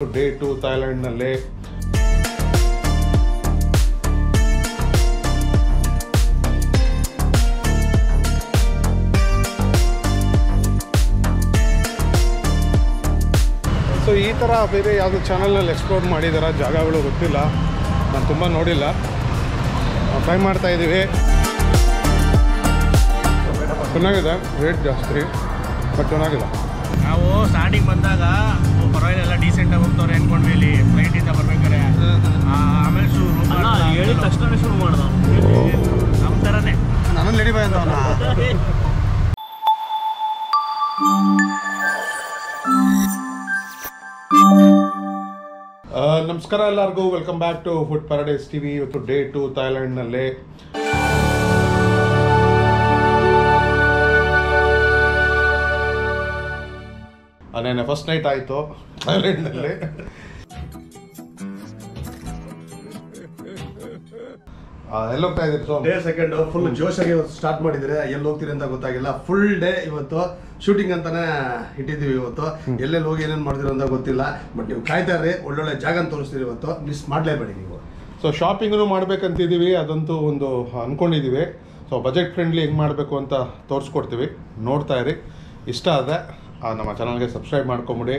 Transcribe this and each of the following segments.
Day 2 ಥೈಲ್ಯಾಂಡ್ನಲ್ಲಿ so ಈ ಥರ ಬೇರೆ ಯಾವುದೋ ಚಾನಲ್ನಲ್ಲಿ ಎಕ್ಸ್ಪ್ಲೋರ್ ಮಾಡಿದಾರ ಜಾಗಗಳು ಗೊತ್ತಿಲ್ಲ, ನಾನು ತುಂಬ ನೋಡಿಲ್ಲ. ಟ್ರೈ ಮಾಡ್ತಾ ಇದ್ದೀವಿ. ಚೆನ್ನಾಗಿದೆ, ರೇಟ್ ಜಾಸ್ತಿ ಬಟ್ ಚೆನ್ನಾಗಿದೆ. ನಾವು ಸ್ಟಾರ್ಟಿಂಗ್ ಬಂದಾಗ ಪರವಾಗಿಲ್ಲ ಡೀಸೆಂಟಾಗಿ ಹೋಗ್ತವ್ರೆ ಅಂದ್ಕೊಂಡ್ವಿ. ಇಲ್ಲಿ ಫ್ಲೈಟಿಂದ ಬರ್ಬೇಕಾರೆ ಆಮೇಲೆ ಹೇಳಿದ ತಕ್ಷಣ ಶುರು ಮಾಡ್ದ ನಮ್ಮ ಥರನೇ ನಾನು ರೆಡಿ ಬಾಯ್ ಅಂತ. ನಮಸ್ಕಾರ ಎಲ್ಲರಿಗೂ, welcome back to food paradise TV. ಇವತ್ತು ಡೇ 2 ಥೈಲ್ಯಾಂಡ್ನಲ್ಲಿ. ನೆನ್ನೆ ಫಸ್ಟ್ ನೈಟ್ ಆಯಿತು ಥೈಲ್ಯಾಂಡ್ನಲ್ಲಿ. ಎಲ್ಲಿ ಹೋಗ್ತಾ ಇದ್ದೀರಿ? ಸೊ ಡೇ ಸೆಕೆಂಡ್ ಫುಲ್ ಜೋಶಾಗಿ ಸ್ಟಾರ್ಟ್ ಮಾಡಿದ್ರೆ ಎಲ್ಲಿ ಹೋಗ್ತೀರಿ ಅಂತ ಗೊತ್ತಾಗಿಲ್ಲ. ಫುಲ್ ಡೇ ಇವತ್ತು ಶೂಟಿಂಗ್ ಅಂತಾನೆ ಇಟ್ಟಿದ್ದೀವಿ. ಇವತ್ತು ಎಲ್ಲೆಲ್ಲಿ ಹೋಗಿ ಏನೇನು ಮಾಡಿದಿರೋ ಅಂತ ಗೊತ್ತಿಲ್ಲ, ಬಟ್ ನೀವು ಕಾಯ್ತಾ ಇರ್ರಿ, ಒಳ್ಳೊಳ್ಳೆ ಜಾಗ ತೋರಿಸ್ತೀರಿ. ಇವತ್ತು ಮಿಸ್ ಮಾಡಲೇಬೇಡಿ ನೀವು. ಸೊ ಶಾಪಿಂಗೂ ಮಾಡ್ಬೇಕಂತಿದ್ದೀವಿ, ಅದಂತೂ ಒಂದು ಅಂದ್ಕೊಂಡಿದ್ದೀವಿ. ಸೊ ಬಜೆಟ್ ಫ್ರೆಂಡ್ಲಿ ಹೆಂಗೆ ಮಾಡಬೇಕು ಅಂತ ತೋರಿಸ್ಕೊಡ್ತೀವಿ, ನೋಡ್ತಾ ಇರಿ. ಇಷ್ಟ ಆದರೆ ನಮ್ಮ ಚಾನಲ್ಗೆ ಸಬ್ಸ್ಕ್ರೈಬ್ ಮಾಡ್ಕೊಂಬಿಡಿ.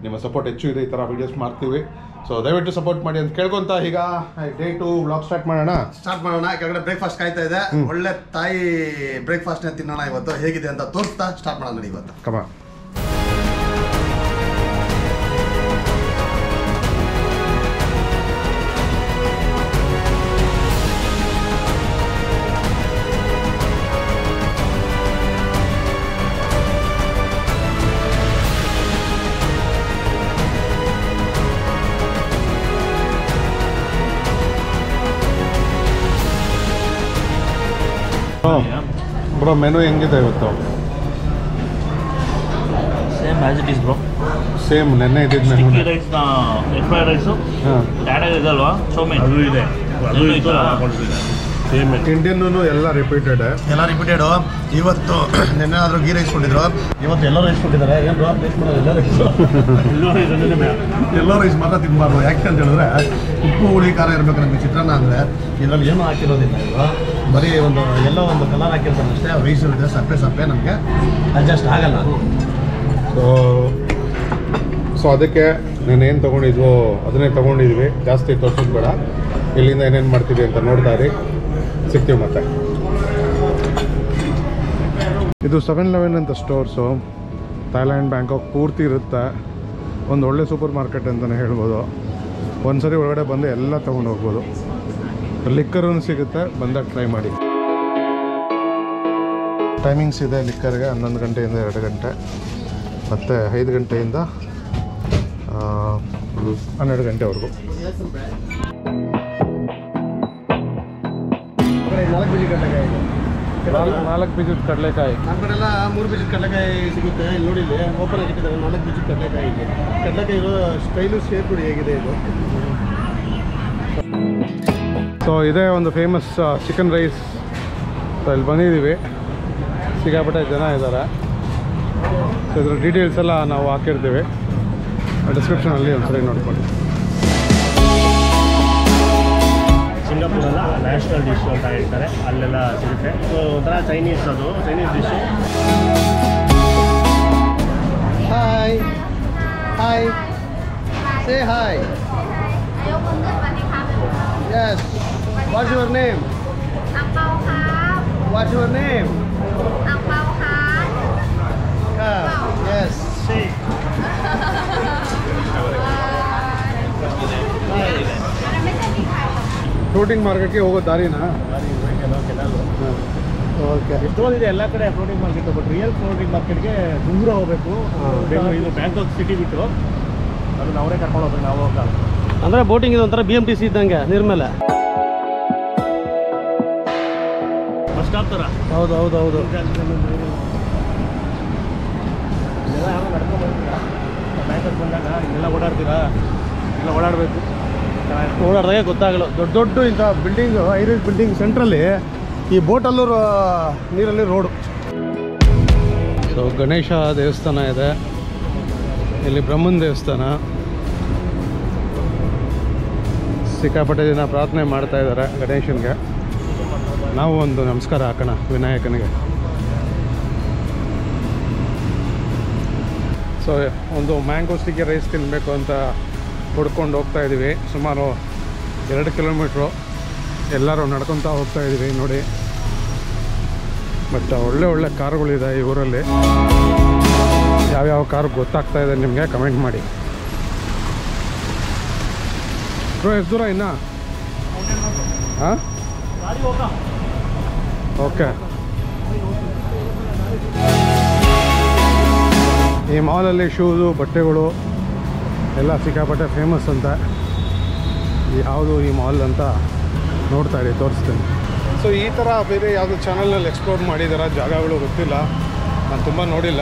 ನಿಮ್ಮ ಸಪೋರ್ಟ್ ಹೆಚ್ಚು ಇದೆ, ಈ ಥರ ವೀಡಿಯೋಸ್ ಮಾಡ್ತೀವಿ. ಸೊ ದಯವಿಟ್ಟು ಸಪೋರ್ಟ್ ಮಾಡಿ ಅಂತ ಕೇಳ್ಕೊಂತ ಈಗ ಡೇ 2 ವ್ಲಾಗ್ ಸ್ಟಾರ್ಟ್ ಮಾಡೋಣ. ಕೆಳಗಡೆ ಬ್ರೇಕ್ಫಾಸ್ಟ್ ಕಾಯ್ತಾ ಇದೆ. ಒಳ್ಳೆ ತಾಯಿ ಬ್ರೇಕ್ಫಾಸ್ಟ್ನ ತಿನ್ನೋಣ ಇವತ್ತು. ಹೇಗಿದೆ ಅಂತ ತೋರಿಸ್ತಾ ಸ್ಟಾರ್ಟ್ ಮಾಡೋಣ ಇವತ್ತು. ಕಮ ಬ್ರೋ, ಮೆನು ಹೆಂಗಿದೆ ಇವತ್ತು? Same as it is bro. Same ನೆನ್ನೆ ಇದ್ದಿದ್ದು ಮೆನು. ಸ್ಟಿಕ್ಕಿ ರೈಸ್ನ ಎಗ್ ಫ್ರೈಡ್ ರೈಸು ಆ್ಯಡ್ ಇದಲ್ವಾ, ಚೌಮೀನ್ ಅದು ಇದೆ, ಅದು ಸೇಮ್. ಇಂಡಿಯನ್ನೂ ಎಲ್ಲ ರಿಪೀಟೆಡ್. ಎಲ್ಲ ರಿಪೀಟೆಡು. ಇವತ್ತು ನೆನ್ನೆನಾದರೂ ಗೀ ರೈಸ್ ಕೊಟ್ಟಿದ್ರು, ಇವತ್ತು ಎಲ್ಲ ರೈಸ್ ಕೊಟ್ಟಿದ್ದಾರೆ. ಏನು ಟೇಸ್ಟ್ ಮಾಡೋದು? ಎಲ್ಲ ರೈಸ್ ಮಾತ್ರ ತಿನ್ನಬಾರ್ದು. ಯಾಕೆ ಅಂತ ಹೇಳಿದ್ರೆ ಉಪ್ಪು ಹುಳಿ ಖಾರ ಇರಬೇಕು. ನಮಗೆ ಚಿತ್ರಾನ್ನ ಅಂದರೆ ಇದರಲ್ಲಿ ಏನೂ ಹಾಕಿರೋದಿಲ್ಲ. ಇವಾಗ ಬರೀ ಒಂದು ಕಲರ್ ಹಾಕಿರ್ತಾರೆ ಅಷ್ಟೇ. ರೈಸ್ ಇರುತ್ತೆ ಸಪ್ಪೆ ನಮಗೆ ಅಡ್ಜಸ್ಟ್ ಆಗಲ್ಲ. ಸೊ ಅದಕ್ಕೆ ನಾನು ಏನು ತೊಗೊಂಡಿದ್ವೋ ಅದನ್ನೇ ತೊಗೊಂಡಿದ್ವಿ. ಜಾಸ್ತಿ ತೋರಿಸೋದು ಬೇಡ. ಇಲ್ಲಿಂದ ಏನೇನು ಮಾಡ್ತೀವಿ ಅಂತ ನೋಡ್ತಾ ಇರಿ. ಸಿಗ್ತೀವಿ ಮತ್ತೆ. ಇದು 7-Eleven ಅಂತ ಸ್ಟೋರ್ಸು. ಥೈಲ್ಯಾಂಡ್, ಬ್ಯಾಂಕಾಕ್ ಪೂರ್ತಿ ಇರುತ್ತೆ. ಒಂದು ಒಳ್ಳೆ ಸೂಪರ್ ಮಾರ್ಕೆಟ್ ಅಂತಲೇ ಹೇಳ್ಬೋದು. ಒಂದ್ಸರಿ ಒಳಗಡೆ ಬಂದು ಎಲ್ಲ ತೊಗೊಂಡು ಹೋಗ್ಬೋದು. ಲಿಕ್ಕರೂ ಸಿಗುತ್ತೆ, ಬಂದಾಗ ಟ್ರೈ ಮಾಡಿ. ಟೈಮಿಂಗ್ಸ್ ಇದೆ ಲಿಕ್ಕರ್ಗೆ. 11 ಗಂಟೆಯಿಂದ 2 ಗಂಟೆ, ಮತ್ತು 5 ಗಂಟೆಯಿಂದ 12 ಗಂಟೆವರೆಗೂ. 4 ಬೀಜದ ಕಡಲೆಕಾಯಿ ಇದೆ. 4 ಬೀಜದ ಕಡಲೆಕಾಯಿ. ನಮ್ಮ ಕಡೆಲ್ಲ 3 ಬೀಜದ ಕಡಲೆಕಾಯಿ ಸಿಗುತ್ತೆ. ಇಲ್ಲಿ ನೋಡಿ, ಇಲ್ಲಿ ಓಪನ್ ಆಗಿಟ್ಟಿದ್ದಾರೆ 4 ಬೀಜದ ಕಡಲೆಕಾಯಿ ಇದೆ. ಕಡಲೆಕಾಯಿ ಇರೋ ಸ್ಟೈಲು ಶೇಪ್ ನೋಡಿ ಹೇಗಿದೆ ಇದು. ಸೊ ಇದೇ ಒಂದು ಫೇಮಸ್ ಚಿಕನ್ ರೈಸ್. ಸೊ ಇಲ್ಲಿ ಬಂದಿದ್ದೀವಿ, ಸಿಕ್ಕಾಪಟ್ಟೆ ಜನ ಇದ್ದಾರೆ. ಸೊ ಇದ್ರ ಡೀಟೇಲ್ಸ್ ಎಲ್ಲ ನಾವು ಹಾಕಿರ್ತೀವಿ ಡಿಸ್ಕ್ರಿಪ್ಷನಲ್ಲಿ, ಒಂದ್ಸರಿ ನೋಡ್ಕೊಳ್ಳಿ. ಸಿಂಗಾಪುರಲ್ಲ ನ್ಯಾಷನಲ್ ಡಿಶ್ ಅಂತ ಹೇಳ್ತಾರೆ, ಅಲ್ಲೆಲ್ಲ ಸಿಗುತ್ತೆ. ಸೊ ಒಂಥರ Chinese dish. Hi hi, say hi. Yes. What's your name? Apau khap. What's your name? Apau khap. Yes. See. Fruiting ಮಾರ್ಕೆಟ್ಗೆ ಹೋಗೋ ದಾರಿನಾ? ಓಕೆ. ಎಷ್ಟೊಂದಿದೆ ಎಲ್ಲ ಕಡೆ floating market, but real floating ಮಾರ್ಕೆಟ್ಗೆ ದೂರ ಹೋಗಬೇಕು. ಇದು ಬ್ಯಾಂಕಾಕ್ ಸಿಟಿ ಬಿಟ್ಟು ಅದನ್ನ ಅವರೇ ಕರ್ಕೊಂಡು ಹೋಗ್ಬೇಕು, ನಾವು ಹೋಗಲ್ಲ. ಅಂದರೆ ಬೋಟಿಂಗ್ ಇದು ಒಂಥರ BMTC ಇದ್ದಂಗೆ ನೀರ್ ಮೇಲೆ. ಬಸ್ ಸ್ಟಾಪ್ ಥರ. ಹೌದು. ಇದೆಲ್ಲ ಯಾರೋ ನಡ್ಕೊಂಡು ಬರ್ತೀರಾ ಬ್ಯಾಂಕಾಕ್ ಬಂದಾಗ? ಇಲ್ಲೆಲ್ಲ ಓಡಾಡ್ತೀರಾ? ಇಲ್ಲ ಓಡಾಡಬೇಕು. ಓಡಾಡ್ದಾಗೆ ಗೊತ್ತಾಗಲ್ಲ. ದೊಡ್ಡ ಇಂಥ ಬಿಲ್ಡಿಂಗ್, ಐರಿಸ್ ಬಿಲ್ಡಿಂಗ್ ಸೆಂಟ್ರಲ್ಲಿ ಈ ಬೋಟಲ್ಲೂ ನೀರಲ್ಲಿ ರೋಡು. ಸೊ ಗಣೇಶ ದೇವಸ್ಥಾನ ಇದೆ ಇಲ್ಲಿ, ಬ್ರಹ್ಮನ ದೇವಸ್ಥಾನ. ಸಿಕ್ಕಾಪಟ್ಟೆ ಜನ ಪ್ರಾರ್ಥನೆ ಮಾಡ್ತಾ ಇದ್ದಾರೆ ಗಣೇಶನಿಗೆ. ನಾವು ಒಂದು ನಮಸ್ಕಾರ ಹಾಕೋಣ ವಿನಾಯಕನಿಗೆ. ಸೊ ಒಂದು ಮ್ಯಾಂಗೋ ಸ್ಟಿಕ್ಕಿ ರೈಸ್ ತಿನ್ನಬೇಕು ಅಂತ ಹುಡ್ಕೊಂಡು ಹೋಗ್ತಾ ಇದ್ದೀವಿ. ಸುಮಾರು 2 ಕಿಲೋಮೀಟ್ರು ಎಲ್ಲರೂ ನಡ್ಕೊತಾ ಹೋಗ್ತಾ ಇದ್ದೀವಿ ನೋಡಿ. ಬಟ್ ಒಳ್ಳೆ ಕಾರುಗಳಿದೆ ಈ ಊರಲ್ಲಿ. ಯಾವ್ಯಾವ ಕಾರು ಗೊತ್ತಾಗ್ತಾ ಇದೆ ನಿಮಗೆ ಕಮೆಂಟ್ ಮಾಡಿ. ಎಷ್ಟು ದೂರ ಇನ್ನ? ಹಾಂ, ಓಕೆ. ಈ ಮಾಲಲ್ಲಿ ಶೂಸು ಬಟ್ಟೆಗಳು ಎಲ್ಲ ಸಿಕ್ಕಾಪಟ್ಟೆ ಫೇಮಸ್ ಅಂತ. ಯಾವುದು ಈ ಮಾಲ್ ಅಂತ ನೋಡ್ತಾ ಇರಿ, ತೋರಿಸ್ತೀನಿ. ಸೊ ಈ ಥರ ಬೇರೆ ಯಾವುದೋ ಚಾನಲ್ನಲ್ಲಿ ಎಕ್ಸ್ಪ್ಲೋರ್ ಮಾಡಿದಾರ ಜಾಗಗಳು ಗೊತ್ತಿಲ್ಲ, ನಾನು ತುಂಬ ನೋಡಿಲ್ಲ.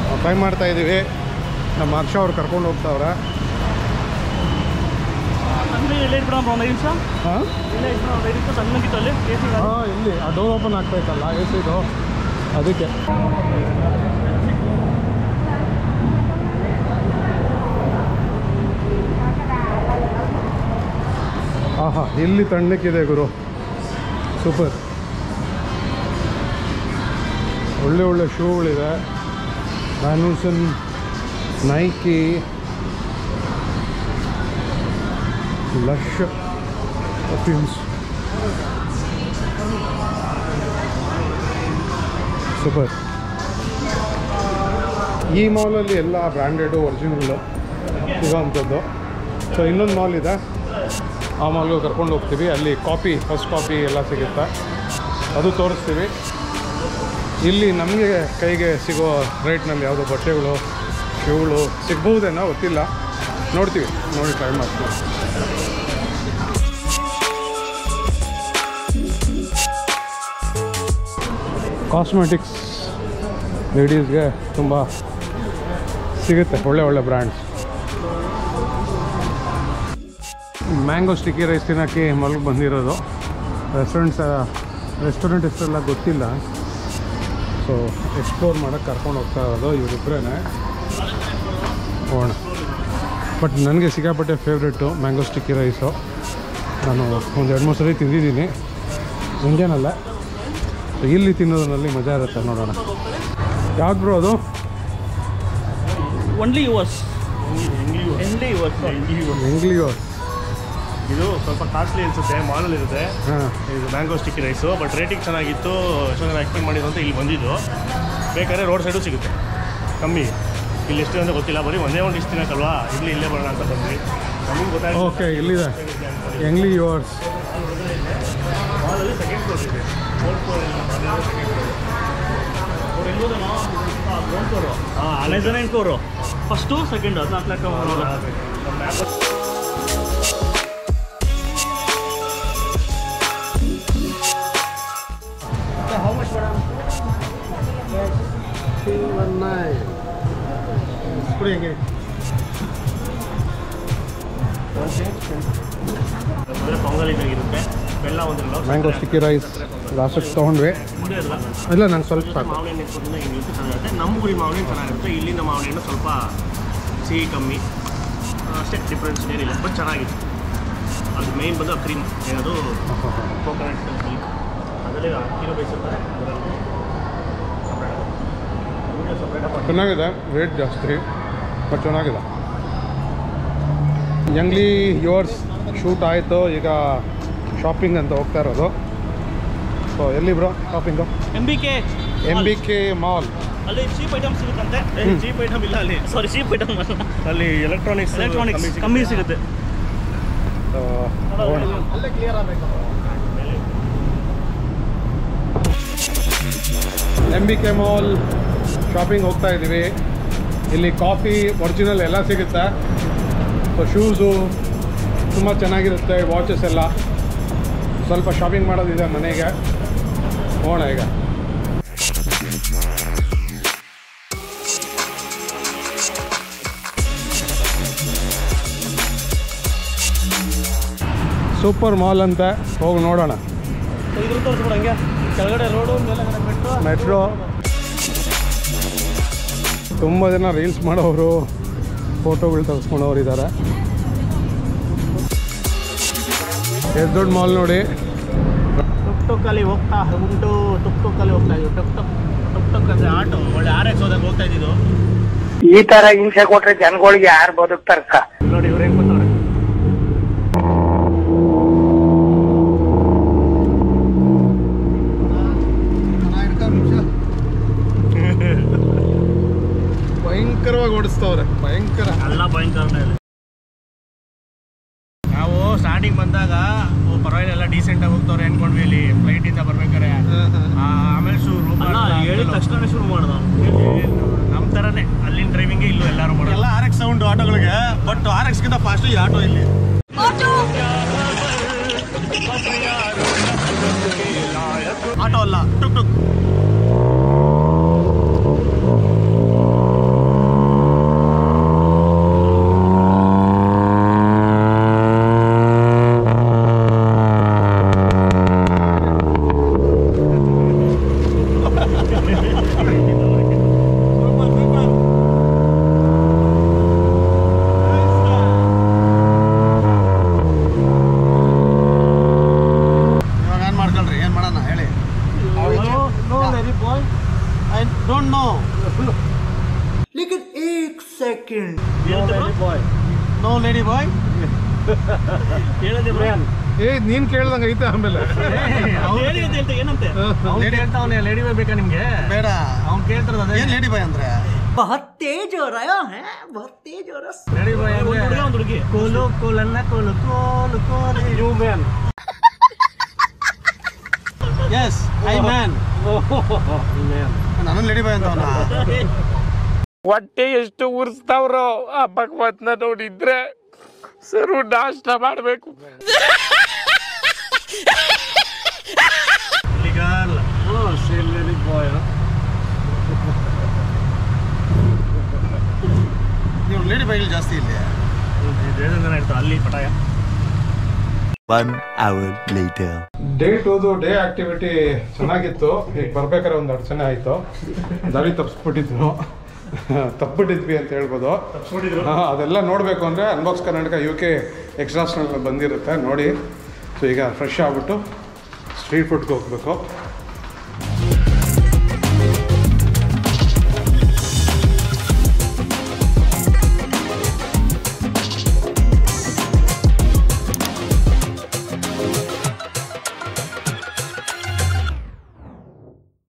ನಾವು ಟ್ರೈ ಮಾಡ್ತಾಯಿದ್ದೀವಿ. ನಮ್ಮ ಹರ್ಷ ಅವ್ರು ಕರ್ಕೊಂಡು ಹೋಗ್ತಾವ್ರೆ. ಹಾಂ, ಇಲ್ಲಿ ಆ ಡೋರ್ ಓಪನ್ ಆಗ್ತಾಯಿತ್ತಲ್ಲ ಎ ಸಿದು, ಅದಕ್ಕೆ. ಆಹಾ, ಇಲ್ಲಿ ತಣ್ಣಕ್ಕಿದೆ ಗುರು, ಸೂಪರ್. ಒಳ್ಳೆ ಶೂಗಳಿದೆ. ವ್ಯಾನ್ಯೂಸನ್, ನೈಕಿ, ಲಶ್ ಪರ್ಫ್ಯೂಮ್ಸ್, ಸೂಪರ್. ಈ ಮಾಲಲ್ಲಿ ಎಲ್ಲ ಬ್ರ್ಯಾಂಡೆಡು ಒರಿಜಿನಲ್ಲು ಸಿಗೋವಂಥದ್ದು. ಸೊ ಇನ್ನೊಂದು ಮಾಲ್ ಇದೆ, ಆ ಮಾಲ್ಗೂ ಕರ್ಕೊಂಡು ಹೋಗ್ತೀವಿ. ಅಲ್ಲಿ ಕಾಪಿ, ಫಸ್ಟ್ ಕಾಪಿ ಎಲ್ಲ ಸಿಗುತ್ತೆ, ಅದು ತೋರಿಸ್ತೀವಿ. ಇಲ್ಲಿ ನಮಗೆ ಕೈಗೆ ಸಿಗೋ ರೇಟ್ನಲ್ಲಿ ಯಾವುದೋ ಬಟ್ಟೆಗಳು, ಶೂಗಳು ಸಿಗ್ಬಹುದೇನೋ ಗೊತ್ತಿಲ್ಲ, ನೋಡ್ತೀವಿ, ನೋಡಿ ಟ್ರೈ ಮಾಡ್ತೀವಿ. ಕಾಸ್ಮೆಟಿಕ್ಸ್ ಲೇಡೀಸ್ಗೆ ತುಂಬ ಸಿಗುತ್ತೆ, ಒಳ್ಳೆ ಬ್ರ್ಯಾಂಡ್ಸ್. ಮ್ಯಾಂಗೋ ಸ್ಟಿಕ್ಕಿ ರೈಸ್ ತಿನ್ನೋಕ್ಕೆ ಮಲ್ಗೆ ಬಂದಿರೋದು. ರೆಸ್ಟೋರೆಂಟ್ ಹೆಸರೆಲ್ಲ ಗೊತ್ತಿಲ್ಲ. ಸೊ ಎಕ್ಸ್ಪ್ಲೋರ್ ಮಾಡೋಕ್ಕೆ ಕರ್ಕೊಂಡು ಹೋಗ್ತಾ ಇರೋದು ಇವರಿಬ್ಬರೇ. ಹೋಗೋಣ. ಬಟ್ ನನಗೆ ಸಿಕ್ಕಾಪಟ್ಟೆ ಫೇವ್ರೇಟು ಮ್ಯಾಂಗೋ ಸ್ಟಿಕ್ಕಿ ರೈಸು. ನಾನು ಒಂದು 2-3 ಸರಿ ತಿಂದಿದ್ದೀನಿ ಮುಂಜಾನಲ್ಲ. ಸೊ ಇಲ್ಲಿ ತಿನ್ನೋದ್ರಲ್ಲಿ ಮಜಾ ಇರುತ್ತೆ, ನೋಡೋಣ. ಯಾವ್ದು ಬ್ರೋ ಅದು? ಎಂಗ್ಲಿಯೋಸ್. ಇದು ಸ್ವಲ್ಪ ಕಾಸ್ಟ್ಲಿ ಅನಿಸುತ್ತೆ, ಮಾಲಲ್ಲಿ ಇರುತ್ತೆ. ಇದು mango sticky rice, but rating ಚೆನ್ನಾಗಿತ್ತು. ಎಷ್ಟೋ ಜನ ಎಕ್ಸ್ಪೆಕ್ಟ್ ಮಾಡಿದ್ರು ಅಂತ ಇಲ್ಲಿ ಬಂದಿದ್ದು. ಬೇಕಾದ್ರೆ ರೋಡ್ ಸೈಡು ಸಿಗುತ್ತೆ ಕಮ್ಮಿ. ಇಲ್ಲಿ ಎಷ್ಟು ಅಂತ ಗೊತ್ತಿಲ್ಲ, ಬರೀ ಒಂದೇ ಒಂದು ಇಷ್ಟು ತಿನ್ನಕ್ಕಲ್ವಾ, ಇಲ್ಲೇ ಬರೋಣ ಅಂತ ಬಂದ್ವಿ. ನಮಗೆ ಗೊತ್ತಾಯ್ತು. ಓಕೆ, ಇಲ್ಲಿದೆ ಎಂಗ್ಲಿಯೋಸ್. ಮಾಲಲ್ಲಿ ಸೆಕೆಂಡ್ ಫ್ಲೋರ್ ಇದೆ, ಫೋರ್ತ್ ಫ್ಲೋರ್ ಇಲ್ಲ, ಸೆಕೆಂಡ್ ಫ್ಲೋರ್. ಅವ್ರು ಎಲ್ಲೋದು ground floor, Amazon floor, first second, 14 lakh. How much, madam? 319. ಕುಡಿ ಹೆಂಗೆ? ಅಂದರೆ ಪೊಂಗಲ್ ಇದ್ದಾಗಿರುತ್ತೆ, ಬೆಲ್ಲ ಒಂದ್ರಲ್ಲ. ಮ್ಯಾಂಗೋ ಸ್ಟಿಕ್ಕಿ ರೈಸ್ ಲಾಸ್ಟಿಗೆ ತೊಗೊಂಡ್ವಿ. ಮುಂದೆ ಇಲ್ಲ, ಇಲ್ಲ ನಂಗೆ ಸ್ವಲ್ಪ ಸಾಕು. ಮಾವಿನ ಹಣ್ಣು ಇಟ್ಕೊಂಡು ಹಿಂಗೆ ಚೆನ್ನಾಗಿರುತ್ತೆ. ನಮ್ಮ ಊರಿನ ಮಾವಿನ ಹಣ್ಣು ಚೆನ್ನಾಗಿರುತ್ತೆ, ಇಲ್ಲಿಂದ ಮಾವಿನ ಹಣ್ಣು ಸ್ವಲ್ಪ ಸಿಹಿ ಕಮ್ಮಿ ಅಷ್ಟೇ, ಡಿಫ್ರೆನ್ಸ್ ಏನಿಲ್ಲ, ಬಟ್ ಚೆನ್ನಾಗಿತ್ತು. ಅದು ಮೇಯ್ನ್ ಬಂದು ಕ್ರೀಮ್, ಏನದು ಕೋಕೋನಟ್ ಮಿಲ್ಕ್, ಅದರಲ್ಲಿ ಕಿಲೋ ಬೇಯಿಸಿರ್ತಾರೆ. ಚೆನ್ನಾಗಿದೆ, ರೇಟ್ ಜಾಸ್ತಿ ಬಟ್ ಚೆನ್ನಾಗಿದೆ. ಯಂಗ್ಲಿ ಯೋರ್ಸ್ ಶೂಟ್ ಆಯಿತು, ಈಗ ಶಾಪಿಂಗ್ ಅಂತ ಹೋಗ್ತಾ ಇರೋದು. ಸೊ ಎಲ್ಲಿ ಬ್ರೋ ಶಾಪಿಂಗು? MBK mall. ಅಲ್ಲಿ ಚೀಪ್ ಐಟಮ್ ಸಿಗುತ್ತಂತೆ. ಚೀಪ್ ಐಟಮ್ ಇಲ್ಲ ಅಲ್ಲಿ, ಸಾರಿ ಚೀಪ್ ಐಟಮ್ ಅಲ್ಲ, ಅಲ್ಲಿ ಎಲೆಕ್ಟ್ರಾನಿಕ್ಸ್ ಕಮ್ಮಿ ಸಿಗುತ್ತೆ. ಅಲ್ಲೇ ಕ್ಲಿಯರ್ ಆಗಬೇಕು. MBK ಮಾಲ್ ಶಾಪಿಂಗ್ ಹೋಗ್ತಾ ಇದ್ದೀವಿ. ಇಲ್ಲಿ ಕಾಫಿ ಒರಿಜಿನಲ್ ಎಲ್ಲ ಸಿಗುತ್ತೆ. ಸೊ ಶೂಸು ತುಂಬ ಚೆನ್ನಾಗಿರುತ್ತೆ, ವಾಚಸ್ ಎಲ್ಲ. ಸ್ವಲ್ಪ ಶಾಪಿಂಗ್ ಮಾಡೋದಿದೆ ಮನೆಗೆ, ಹೋಗೋಣ ಈಗ. ಸೂಪರ್ ಮಾಲ್ ಅಂತ ಹೋಗಿ ನೋಡೋಣ. ಇದ್ರ ತೋರಿಸ್ಬಿಡ, ಹಂಗೆ ಕೆಳಗಡೆ ರೋಡು, ಮೇಲೆ ಮೆಟ್ರೋ. ತುಂಬ ಜನ ರೀಲ್ಸ್ ಮಾಡೋರು, ಫೋಟೋಗಳು ತೆಗೆಸ್ಕೊಂಡವ್ರು ಇದ್ದಾರೆ. ಎಷ್ಟು ದೊಡ್ಡ ಮಾಲ್ ನೋಡಿ. ಟುಕ್ ಅಲ್ಲಿ ಹೋಗ್ತಾ ಉಂಟು, ಟುಕ್ ಅಲ್ಲಿ ಹೋಗ್ತಾ ಇದ್ದೀವಿ. ಟುಕ್ ಅಂದರೆ ಆಟೋ ಒಳ್ಳೆ RX ಹೋದಂಗೆ ಹೋಗ್ತಾ ಇದ್ದಿದ್ದು. ಈ ತರ ಹಿಂಸೆ ಕೊಟ್ರೆ ಜನಗಳಿಗೆ ಯಾರು ಬದುಕ್ತಾರಕ್ಕ? ನೋಡಿ ಇವ್ರು ಹೆಂಗ್ ಬರ್ತಾವ್ರೆ. ಭಯಂಕರವಾಗಿ ಓಡಿಸ್ತವ್ರೆ, ಭಯಂಕರ. ಎಲ್ಲ ಭಯಂಕರನೇ ಇದೆ. ನಾವು ಸ್ಟಾರ್ಟಿಂಗ್ ಬಂದಾಗ ಪರವಾಗಿಲ್ಲ, ಎಲ್ಲ ಡೀಸೆಂಟಾಗಿ ಹೋಗ್ತವ್ರೆ ಅನ್ಕೊಂಡ್ವಿ. ಇಲ್ಲಿ ಫ್ಲೈಟಿಂದ ಬರ್ಬೇಕಾರೆ ಆಮೇಲೆ ಹೇಳಿದ ತಕ್ಷಣ ಶುರು ಮಾಡ್ದ ನಮ್ಮ ಥರನೇ ಅಲ್ಲಿನ ಡ್ರೈವಿಂಗೇ ಇಲ್ಲೂ ಎಲ್ಲರೂ ಮಾಡೋದು. ಎಲ್ಲ RX ಸೌಂಡ್ ಆಟೋಗಳಿಗೆ, ಬಟ್ RXಗಿಂತ ಫಾಸ್ಟ್ ಈ ಆಟೋ ಇಲ್ಲಿ. ಆಟೋ ಅಲ್ಲ, ಟುಕ್ ಟುಕ್. ನೀನ್ ಕೇಳ್ದಂಗೆ ಐತೆ. ಆಮೇಲೆ ಏನಂತೆ ಹೇಳ್ತಾವನೆ, ಲೇಡಿ ಬಾಯ್ ಬೇಕಾ ನಿಮ್ಗೆ? ಬೇಡ, ಅವ್ನು ಕೇಳ್ತಾರ ಏನ್ ಲೇಡಿ ಬಾಯ್ ಅಂದ್ರೆ. बहुत तेज हो रहा है, बहुत तेज हो रहा है. ಲೇಡಿ ಬಾಯ್ ಅಂದ್ರೆ ಒಂದು ಹುಡುಗಿ. ಕೋಲು ಕೋಲನ್ನ ಕೋಲು ಕೋಲು ಕೋಲು you man. Yes I man. ನಾನು ಲೇಡಿ ಬಾಯ್ ಅಂತ. ಹೊಟ್ಟೆ ಎಷ್ಟು ಉರ್ಸ್ತಾವ್ರೋ ಆ ಭಗವತ್ನ ನೋಡಿದ್ರೆ ಸರು ನಾಷ್ಟ ಮಾಡಬೇಕು. ನೀವು ಲೇಡಿ ಬೈಲ್ ಜಾಸ್ತಿ ಇಲ್ಲಿ ಅಲ್ಲಿ ಪಟಾಯ. 1 hour later. Day 2 day activity ಚೆನ್ನಾಗಿತ್ತು. ಈಗ ಬರ್ಬೇಕಾದ್ರೆ ಒಂದು ಅಡಚಣೆ ಆಯಿತು, ದಾರಿ ತಪ್ಪಿಸ್ಬಿಟ್ಟಿದ್ವಿ ಅಂತ ಹೇಳ್ಬೋದು. ಅದೆಲ್ಲ ನೋಡಬೇಕು ಅಂದರೆ ಅನ್ಬಾಕ್ಸ್ ಕರ್ನಾಟಕ UK ಎಕ್ಸ್ಟ್ರಾಸ್ನಲ್ಲಿ ಬಂದಿರುತ್ತೆ ನೋಡಿ. ಸೊ ಈಗ ಫ್ರೆಶ್ ಆಗಿಬಿಟ್ಟು ಸ್ಟ್ರೀಟ್ ಫುಡ್ಗೆ ಹೋಗಬೇಕು.